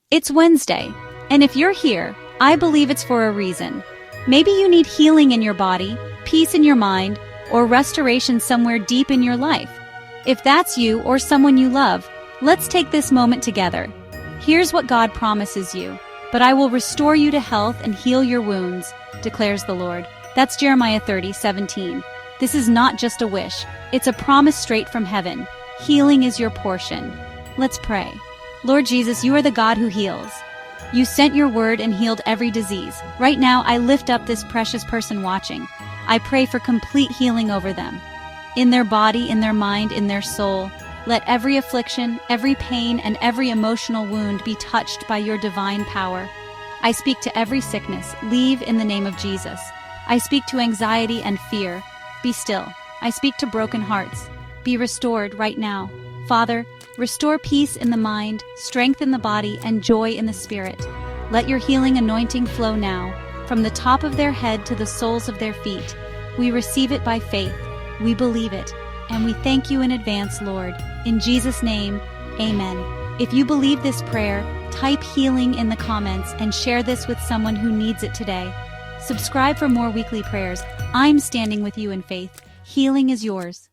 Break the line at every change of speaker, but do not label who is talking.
It's Wednesday, and if you're here, I believe it's for a reason. Maybe you need healing in your body, peace in your mind, or restoration somewhere deep in your life. If that's you or someone you love, let's take this moment together. Here's what God promises you. But I will restore you to health and heal your wounds, declares the Lord. That's Jeremiah 30:17. This is not just a wish, it's a promise straight from heaven. Healing is your portion. Let's pray. Lord Jesus, you are the God who heals. You sent your word and healed every disease. Right now, I lift up this precious person watching. I pray for complete healing over them. In their body, in their mind, in their soul, let every affliction, every pain, and every emotional wound be touched by your divine power. I speak to every sickness, leave in the name of Jesus. I speak to anxiety and fear, be still. I speak to broken hearts, be restored right now. Father, restore peace in the mind, strength in the body, and joy in the spirit. Let your healing anointing flow now, from the top of their head to the soles of their feet. We receive it by faith, we believe it, and we thank you in advance, Lord. In Jesus' name, amen. If you believe this prayer, type healing in the comments and share this with someone who needs it today. Subscribe for more weekly prayers. I'm standing with you in faith. Healing is yours.